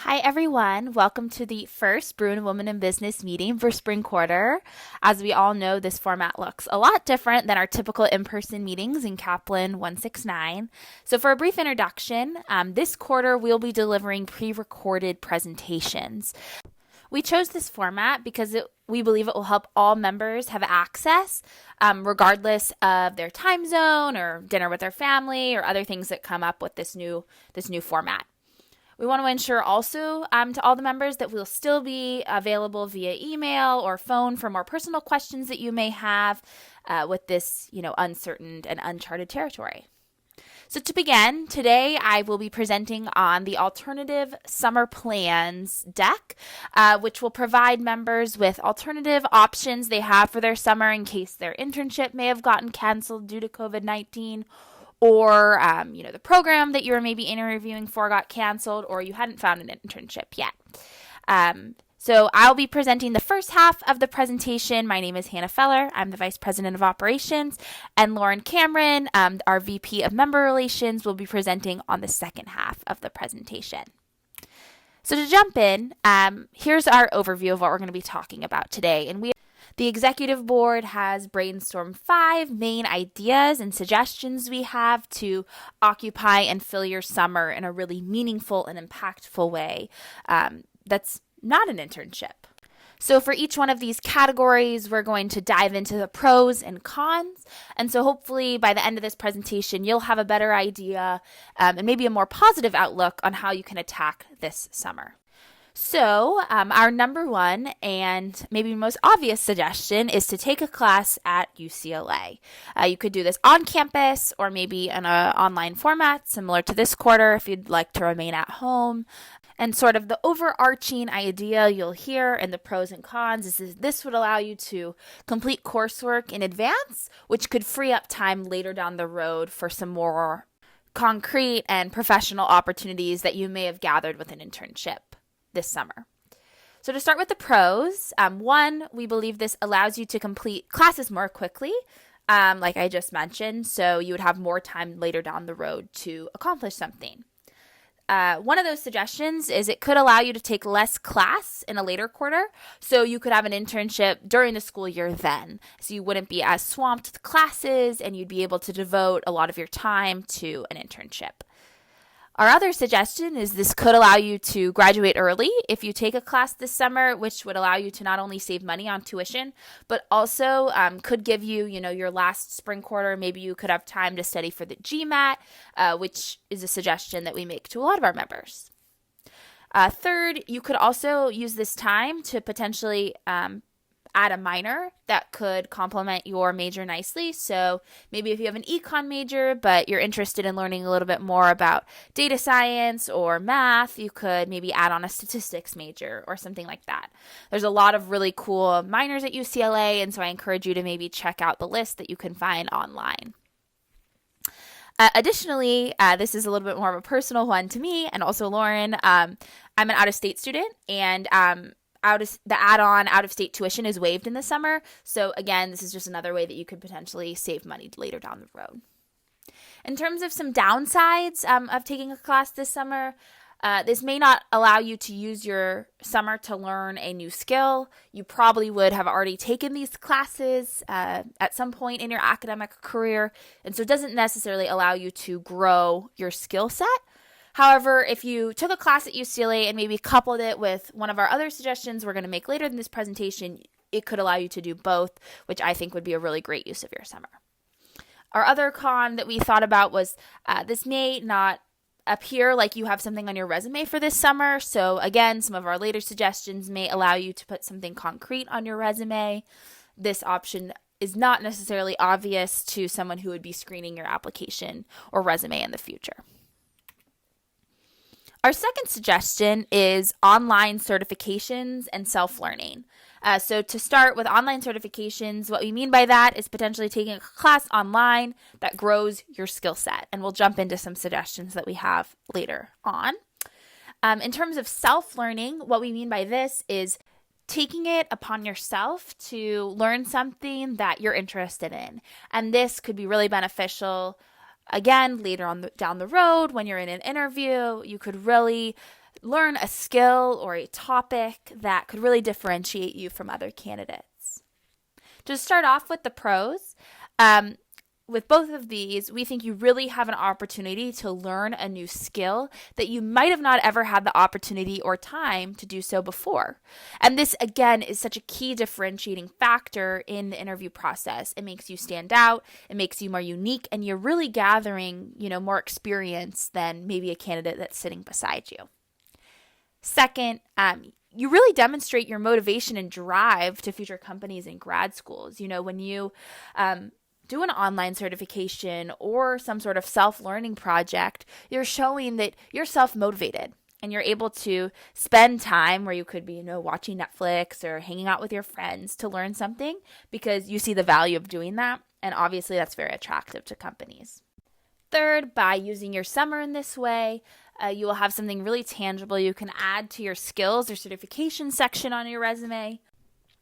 Hi everyone, welcome to the first Bruin Woman in Business meeting for spring quarter. As we all know, this format looks a lot different than our typical in-person meetings in Kaplan 169. So for a brief introduction, this quarter we'll be delivering pre-recorded presentations. We chose this format because we believe it will help all members have access, regardless of their time zone or dinner with their family or other things that come up with this new format. We want to ensure also to all the members that we'll still be available via email or phone for more personal questions that you may have with this, uncertain and uncharted territory. So to begin, today I will be presenting on the Alternative Summer Plans deck, which will provide members with alternative options they have for their summer in case their internship may have gotten canceled due to COVID-19, or the program that you were maybe interviewing for got canceled, or you hadn't found an internship yet. So I'll be presenting the first half of the presentation. My name is Hannah Feller. I'm the Vice President of Operations, and Lauren Cameron, our VP of Member Relations, will be presenting on the second half of the presentation. So to jump in, here's our overview of what we're going to be talking about today. And the Executive Board has brainstormed 5 main ideas and suggestions we have to occupy and fill your summer in a really meaningful and impactful way that's not an internship. So for each one of these categories, we're going to dive into the pros and cons. And so hopefully by the end of this presentation, you'll have a better idea and maybe a more positive outlook on how you can attack this summer. So our number one and maybe most obvious suggestion is to take a class at UCLA. You could do this on campus or maybe in an online format similar to this quarter if you'd like to remain at home. And sort of the overarching idea you'll hear in the pros and cons is this would allow you to complete coursework in advance, which could free up time later down the road for some more concrete and professional opportunities that you may have gathered with an internship this summer. So to start with the pros, one, we believe this allows you to complete classes more quickly, like I just mentioned, so you would have more time later down the road to accomplish something. One of those suggestions is it could allow you to take less class in a later quarter, so you could have an internship during the school year then. So you wouldn't be as swamped with classes and you'd be able to devote a lot of your time to an internship. Our other suggestion is this could allow you to graduate early if you take a class this summer, which would allow you to not only save money on tuition, but also could give you, your last spring quarter. Maybe you could have time to study for the GMAT, which is a suggestion that we make to a lot of our members. Third, you could also use this time to potentially add a minor that could complement your major nicely. So maybe if you have an econ major, but you're interested in learning a little bit more about data science or math, you could maybe add on a statistics major or something like that. There's a lot of really cool minors at UCLA, and so I encourage you to maybe check out the list that you can find online. Additionally, this is a little bit more of a personal one to me and also Lauren. I'm an out-of-state student, and the add-on out-of-state tuition is waived in the summer. So again, this is just another way that you could potentially save money later down the road. In terms of some downsides of taking a class this summer, this may not allow you to use your summer to learn a new skill. You probably would have already taken these classes at some point in your academic career, and so it doesn't necessarily allow you to grow your skill set. However, if you took a class at UCLA and maybe coupled it with one of our other suggestions we're going to make later in this presentation, it could allow you to do both, which I think would be a really great use of your summer. Our other con that we thought about was this may not appear like you have something on your resume for this summer. So again, some of our later suggestions may allow you to put something concrete on your resume. This option is not necessarily obvious to someone who would be screening your application or resume in the future. Our second suggestion is online certifications and self-learning. So to start with online certifications, what we mean by that is potentially taking a class online that grows your skill set. And we'll jump into some suggestions that we have later on. In terms of self-learning, what we mean by this is taking it upon yourself to learn something that you're interested in. And this could be really beneficial. Again, later on down the road, when you're in an interview, you could really learn a skill or a topic that could really differentiate you from other candidates. To start off with the pros, with both of these, we think you really have an opportunity to learn a new skill that you might have not ever had the opportunity or time to do so before. And this, again, is such a key differentiating factor in the interview process. It makes you stand out, it makes you more unique, and you're really gathering, more experience than maybe a candidate that's sitting beside you. Second, you really demonstrate your motivation and drive to future companies and grad schools. When you do an online certification or some sort of self-learning project, you're showing that you're self-motivated and you're able to spend time where you could be, watching Netflix or hanging out with your friends to learn something because you see the value of doing that. And obviously that's very attractive to companies. Third, by using your summer in this way, you will have something really tangible you can add to your skills or certification section on your resume.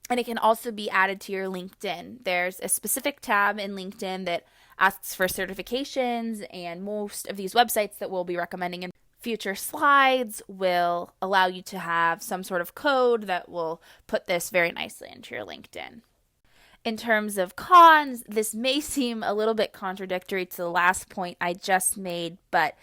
And it can also be added to your LinkedIn. There's a specific tab in LinkedIn that asks for certifications, and most of these websites that we'll be recommending in future slides will allow you to have some sort of code that will put this very nicely into your LinkedIn. In terms of cons, this may seem a little bit contradictory to the last point I just made, but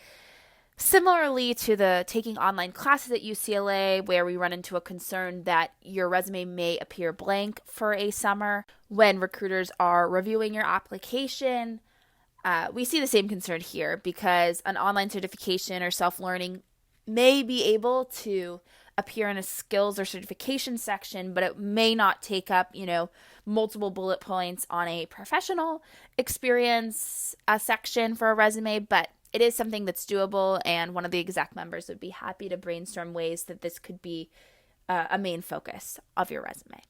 similarly to the taking online classes at UCLA, where we run into a concern that your resume may appear blank for a summer when recruiters are reviewing your application, we see the same concern here because an online certification or self-learning may be able to appear in a skills or certification section, but it may not take up, multiple bullet points on a professional experience section for a resume, but it is something that's doable, and one of the exec members would be happy to brainstorm ways that this could be a main focus of your resume.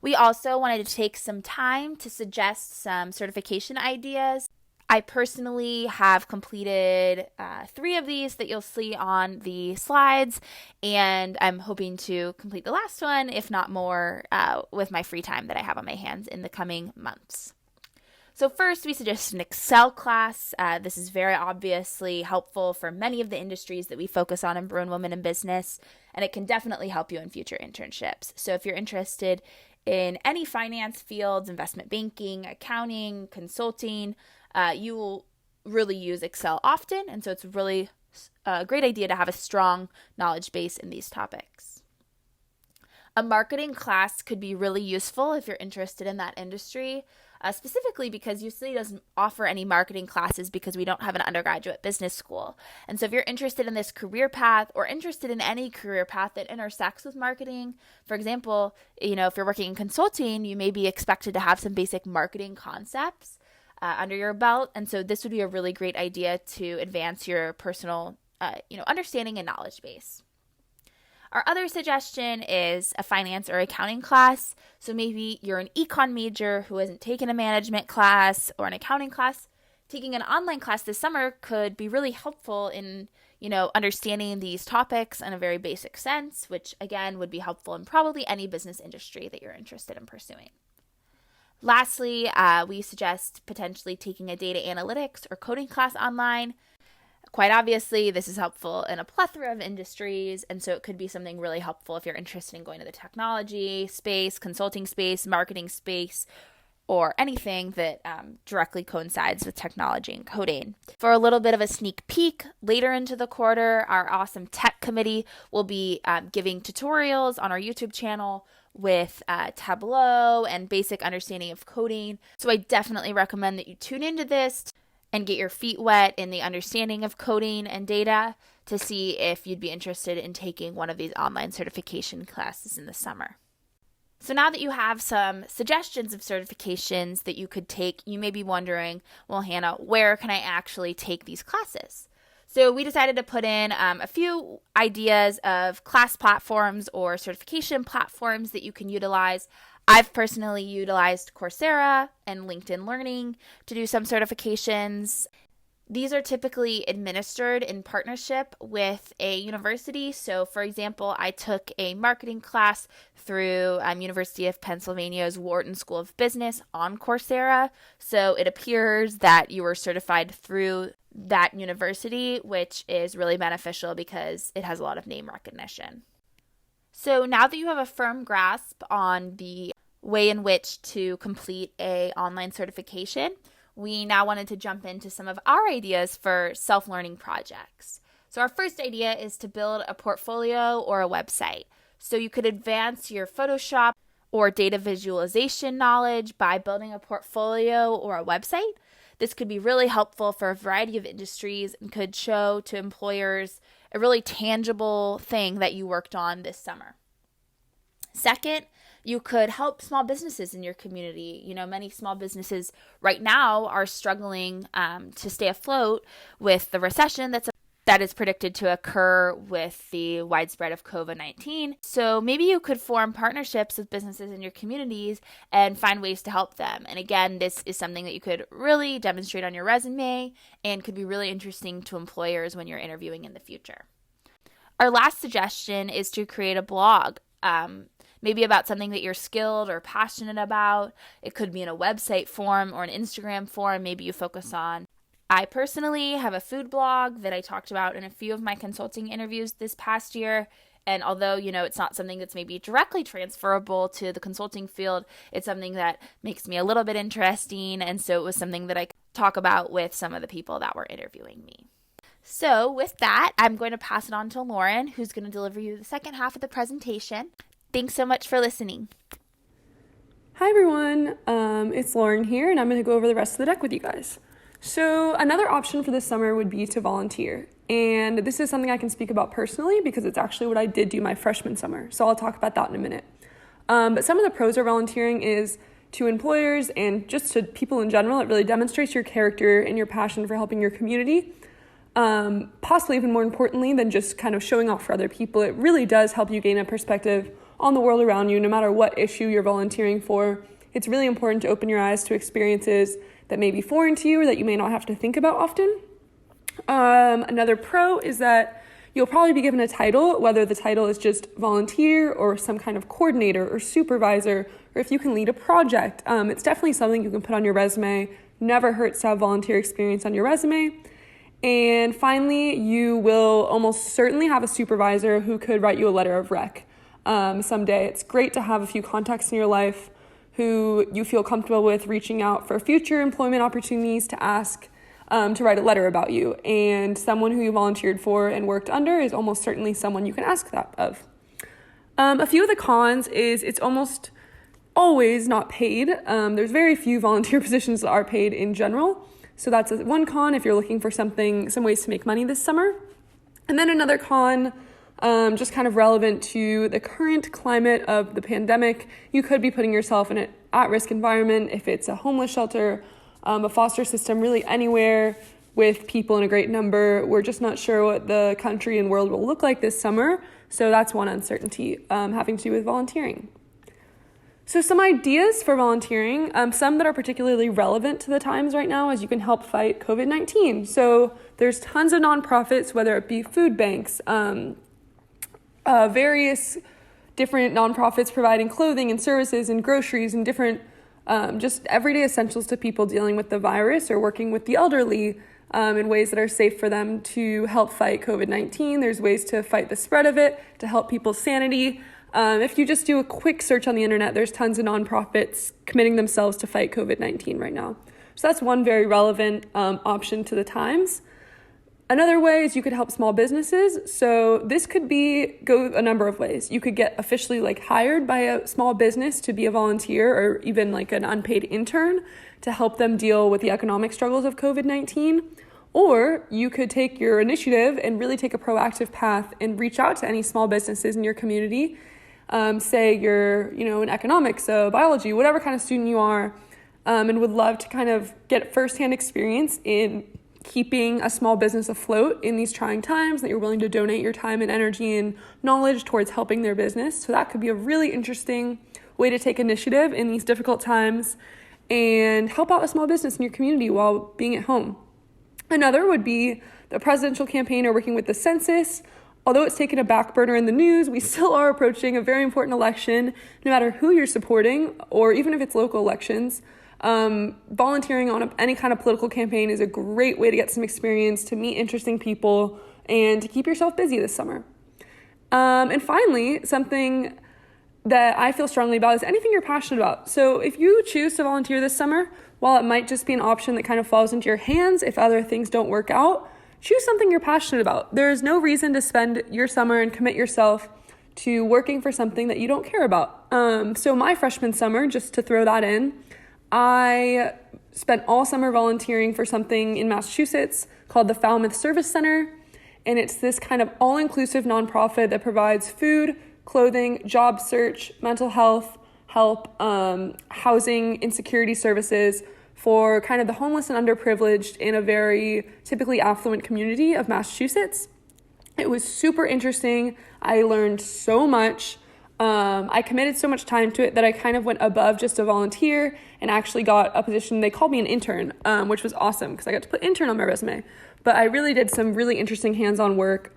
We also wanted to take some time to suggest some certification ideas. I personally have completed 3 of these that you'll see on the slides, and I'm hoping to complete the last one, if not more, with my free time that I have on my hands in the coming months. So first, we suggest an Excel class. This is very obviously helpful for many of the industries that we focus on in Bruin Women in Business, and it can definitely help you in future internships. So if you're interested in any finance fields, investment banking, accounting, consulting, you will really use Excel often, and so it's really a great idea to have a strong knowledge base in these topics. A marketing class could be really useful if you're interested in that industry. Specifically because UCLA doesn't offer any marketing classes because we don't have an undergraduate business school. And so if you're interested in this career path or interested in any career path that intersects with marketing, for example, if you're working in consulting, you may be expected to have some basic marketing concepts under your belt. And so this would be a really great idea to advance your personal, understanding and knowledge base. Our other suggestion is a finance or accounting class. So maybe you're an econ major who hasn't taken a management class or an accounting class. Taking an online class this summer could be really helpful in, understanding these topics in a very basic sense, which again would be helpful in probably any business industry that you're interested in pursuing. Lastly, we suggest potentially taking a data analytics or coding class online. Quite obviously, this is helpful in a plethora of industries, and so it could be something really helpful if you're interested in going to the technology space, consulting space, marketing space, or anything that directly coincides with technology and coding. For a little bit of a sneak peek, later into the quarter, our awesome tech committee will be giving tutorials on our YouTube channel with Tableau and basic understanding of coding. So I definitely recommend that you tune into this and get your feet wet in the understanding of coding and data to see if you'd be interested in taking one of these online certification classes in the summer. So now that you have some suggestions of certifications that you could take, you may be wondering, well, Hannah, where can I actually take these classes? So we decided to put in a few ideas of class platforms or certification platforms that you can utilize. I've personally utilized Coursera and LinkedIn Learning to do some certifications. These are typically administered in partnership with a university. So, for example, I took a marketing class through University of Pennsylvania's Wharton School of Business on Coursera. So it appears that you were certified through that university, which is really beneficial because it has a lot of name recognition. So now that you have a firm grasp on the way in which to complete an online certification, we now wanted to jump into some of our ideas for self-learning projects. So our first idea is to build a portfolio or a website. So you could advance your Photoshop or data visualization knowledge by building a portfolio or a website. This could be really helpful for a variety of industries and could show to employers a really tangible thing that you worked on this summer. Second, you could help small businesses in your community. Many small businesses right now are struggling to stay afloat with the recession that is predicted to occur with the widespread of COVID-19. So maybe you could form partnerships with businesses in your communities and find ways to help them. And again, this is something that you could really demonstrate on your resume and could be really interesting to employers when you're interviewing in the future. Our last suggestion is to create a blog. Maybe about something that you're skilled or passionate about. It could be in a website form or an Instagram form. Maybe you focus on. I personally have a food blog that I talked about in a few of my consulting interviews this past year. And although, it's not something that's maybe directly transferable to the consulting field, it's something that makes me a little bit interesting. And so it was something that I could talk about with some of the people that were interviewing me. So with that, I'm going to pass it on to Lauren, who's going to deliver you the second half of the presentation. Thanks so much for listening. Hi everyone, it's Lauren here, and I'm going to go over the rest of the deck with you guys. So another option for this summer would be to volunteer, and this is something I can speak about personally because it's actually what I did do my freshman summer, so I'll talk about that in a minute. But some of the pros of volunteering is to employers and just to people in general, it really demonstrates your character and your passion for helping your community. Possibly even more importantly than just kind of showing off for other people, it really does help you gain a perspective on the world around you, no matter what issue you're volunteering for. It's really important to open your eyes to experiences that may be foreign to you or that you may not have to think about often. Another pro is that you'll probably be given a title, whether the title is just volunteer or some kind of coordinator or supervisor, or if you can lead a project. It's definitely something you can put on your resume. Never hurts to have volunteer experience on your resume. And finally, you will almost certainly have a supervisor who could write you a letter of rec someday. It's great to have a few contacts in your life who you feel comfortable with reaching out for future employment opportunities to ask to write a letter about you. And someone who you volunteered for and worked under is almost certainly someone you can ask that of. A few of the cons is it's almost always not paid. There's very few volunteer positions that are paid in general. So that's one con if you're looking for some ways to make money this summer. And then another con, just kind of relevant to the current climate of the pandemic, you could be putting yourself in an at-risk environment if it's a homeless shelter, a foster system, really anywhere with people in a great number. We're just not sure what the country and world will look like this summer. So that's one uncertainty having to do with volunteering. So some ideas for volunteering, some that are particularly relevant to the times right now as you can help fight COVID-19. So there's tons of nonprofits, whether it be food banks, various different nonprofits providing clothing and services and groceries and different just everyday essentials to people dealing with the virus or working with the elderly in ways that are safe for them to help fight COVID-19. There's ways to fight the spread of it, to help people's sanity. If you just do a quick search on the internet, there's tons of nonprofits committing themselves to fight COVID-19 right now. So that's one very relevant option to the times. Another way is you could help small businesses. So this could go a number of ways. You could get officially hired by a small business to be a volunteer or even an unpaid intern to help them deal with the economic struggles of COVID-19. Or you could take your initiative and really take a proactive path and reach out to any small businesses in your community. Say you're, in economics, biology, whatever kind of student you are, and would love to kind of get firsthand experience in keeping a small business afloat in these trying times, that you're willing to donate your time and energy and knowledge towards helping their business. So that could be a really interesting way to take initiative in these difficult times and help out a small business in your community while being at home. Another would be the presidential campaign or working with the census. Although it's taken a back burner in the news, we still are approaching a very important election, no matter who you're supporting, or even if it's local elections. Volunteering on any kind of political campaign is a great way to get some experience, to meet interesting people, and to keep yourself busy this summer. And finally, something that I feel strongly about is anything you're passionate about. So if you choose to volunteer this summer, while it might just be an option that kind of falls into your hands if other things don't work out, choose something you're passionate about. There is no reason to spend your summer and commit yourself to working for something that you don't care about. So my freshman summer, just to throw that in, I spent all summer volunteering for something in Massachusetts called the Falmouth Service Center. And it's this kind of all-inclusive nonprofit that provides food, clothing, job search, mental health help, housing, insecurity services for kind of the homeless and underprivileged in a very typically affluent community of Massachusetts. It was super interesting. I learned so much. I committed so much time to it that I kind of went above just a volunteer and actually got a position. They called me an intern, which was awesome because I got to put intern on my resume. But I really did some really interesting hands-on work.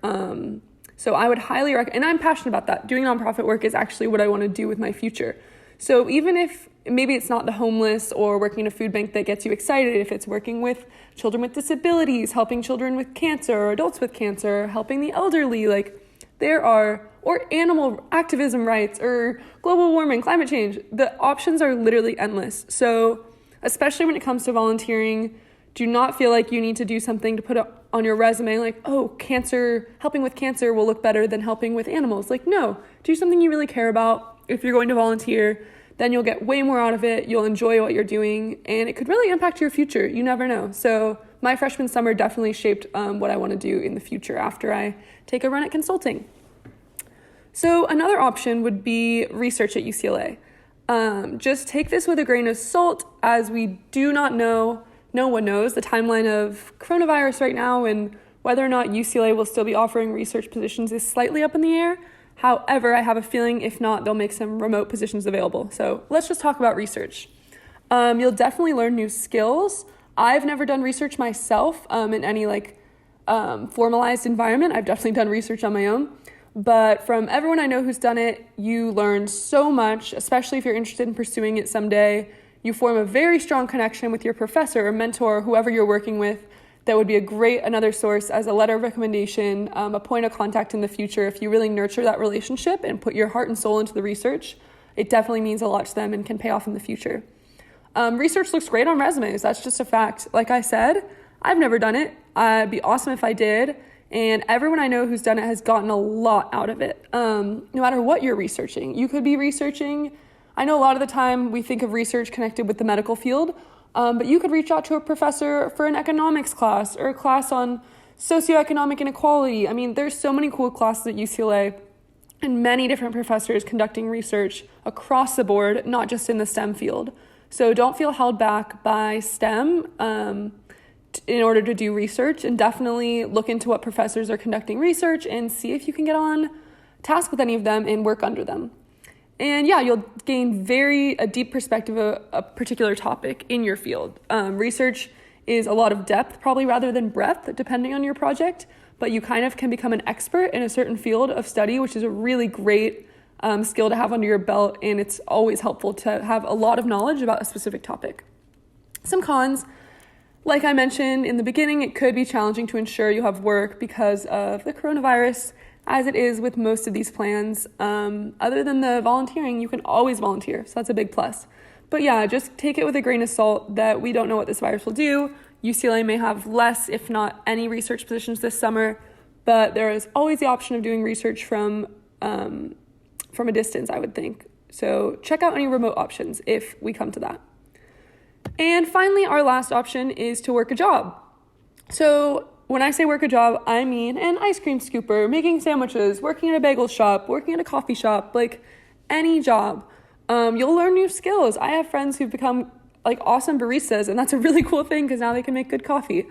So I would highly recommend, and I'm passionate about that. Doing nonprofit work is actually what I want to do with my future. So even if maybe it's not the homeless or working in a food bank that gets you excited, if it's working with children with disabilities, helping children with cancer or adults with cancer, helping the elderly, or animal activism rights or global warming, climate change, the options are literally endless. So especially when it comes to volunteering, do not feel like you need to do something to put on your resume like, oh, helping with cancer will look better than helping with animals. No, do something you really care about. If you're going to volunteer, then you'll get way more out of it. You'll enjoy what you're doing, and it could really impact your future. You never know. So my freshman summer definitely shaped what I want to do in the future after I take a run at consulting. So another option would be research at UCLA. Just take this with a grain of salt, as we do not know, no one knows the timeline of coronavirus right now, and whether or not UCLA will still be offering research positions is slightly up in the air. However, I have a feeling if not, they'll make some remote positions available. So let's just talk about research. You'll definitely learn new skills. I've never done research myself in any formalized environment. I've definitely done research on my own. But from everyone I know who's done it, you learn so much, especially if you're interested in pursuing it someday. You form a very strong connection with your professor or mentor, whoever you're working with. That would be another source as a letter of recommendation, a point of contact in the future. If you really nurture that relationship and put your heart and soul into the research, it definitely means a lot to them and can pay off in the future. Research looks great on resumes. That's just a fact. Like I said, I've never done it. It'd be awesome if I did. And everyone I know who's done it has gotten a lot out of it. No matter what you're researching. You could be researching, I know a lot of the time we think of research connected with the medical field, but you could reach out to a professor for an economics class or a class on socioeconomic inequality. I mean, there's so many cool classes at UCLA and many different professors conducting research across the board, not just in the STEM field. So don't feel held back by STEM in order to do research, and definitely look into what professors are conducting research and see if you can get on task with any of them and work under them. And yeah, you'll gain a deep perspective of a particular topic in your field. Research is a lot of depth, probably rather than breadth, depending on your project, but you kind of can become an expert in a certain field of study, which is a really great skill to have under your belt, and it's always helpful to have a lot of knowledge about a specific topic. Some cons, like I mentioned in the beginning, it could be challenging to ensure you have work because of the coronavirus, as it is with most of these plans. Other than the volunteering, you can always volunteer, so that's a big plus. But yeah, just take it with a grain of salt that we don't know what this virus will do. UCLA may have less, if not any, research positions this summer, but there is always the option of doing research from a distance, I would think. So check out any remote options if we come to that. And finally, our last option is to work a job. So when I say work a job, I mean an ice cream scooper, making sandwiches, working at a bagel shop, working at a coffee shop, any job. You'll learn new skills. I have friends who've become awesome baristas, and that's a really cool thing because now they can make good coffee.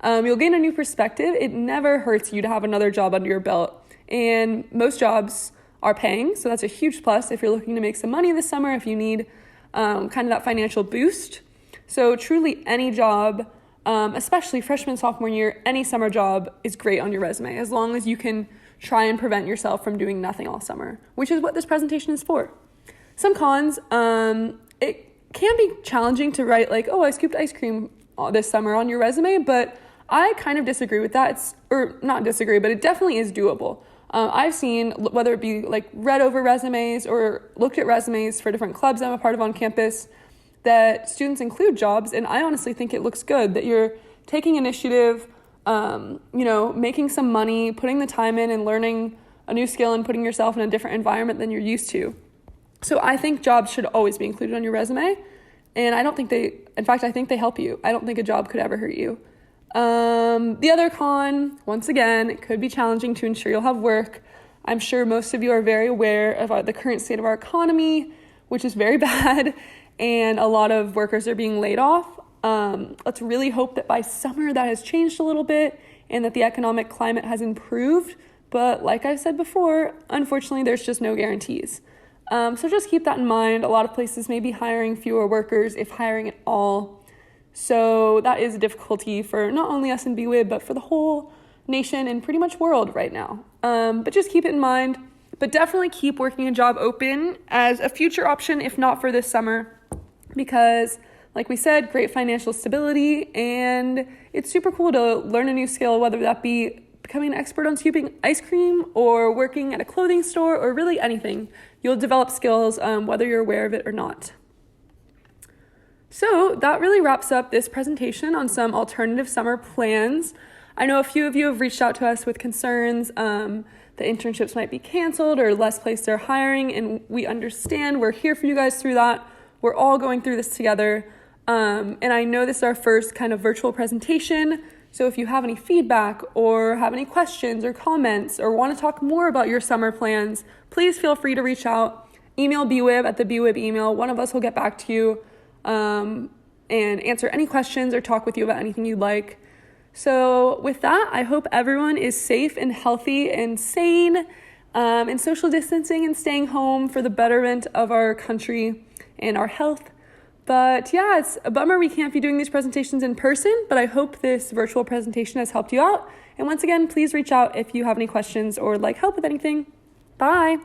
You'll gain a new perspective. It never hurts you to have another job under your belt. And most jobs are paying, so that's a huge plus if you're looking to make some money this summer, if you need kind of that financial boost. So truly any job especially freshman, sophomore year. Any summer job is great on your resume as long as you can try and prevent yourself from doing nothing all summer, which is what this presentation is for. Some cons, it can be challenging to write like, oh, I scooped ice cream this summer on your resume, but I kind of disagree with that. Not disagree, but it definitely is doable. I've seen, whether it be like read over resumes or looked at resumes for different clubs I'm a part of on campus, that students include jobs, and I honestly think it looks good that you're taking initiative, making some money, putting the time in and learning a new skill and putting yourself in a different environment than you're used to. So I think jobs should always be included on your resume, and I think they help you. I don't think a job could ever hurt you. The other con, once again, it could be challenging to ensure you'll have work. I'm sure most of you are very aware of the current state of our economy, which is very bad, and a lot of workers are being laid off. Let's really hope that by summer that has changed a little bit and that the economic climate has improved. But like I said before, unfortunately, there's just no guarantees. So just keep that in mind. A lot of places may be hiring fewer workers, if hiring at all. So that is a difficulty for not only us in BWIB, but for the whole nation and pretty much world right now. But just keep it in mind. But definitely keep working a job open as a future option, if not for this summer, because like we said, great financial stability, and it's super cool to learn a new skill, whether that be becoming an expert on scooping ice cream or working at a clothing store or really anything. You'll develop skills whether you're aware of it or not. So that really wraps up this presentation on some alternative summer plans. I know a few of you have reached out to us with concerns that internships might be canceled or less places are hiring, and we understand. We're here for you guys through that. We're all going through this together. And I know this is our first kind of virtual presentation. So if you have any feedback or have any questions or comments or want to talk more about your summer plans, please feel free to reach out. Email BWIB at the BWIB email. One of us will get back to you and answer any questions or talk with you about anything you'd like. So with that, I hope everyone is safe and healthy and sane and social distancing and staying home for the betterment of our country and our health. But yeah, it's a bummer we can't be doing these presentations in person, but I hope this virtual presentation has helped you out. And once again, please reach out if you have any questions or like help with anything. Bye.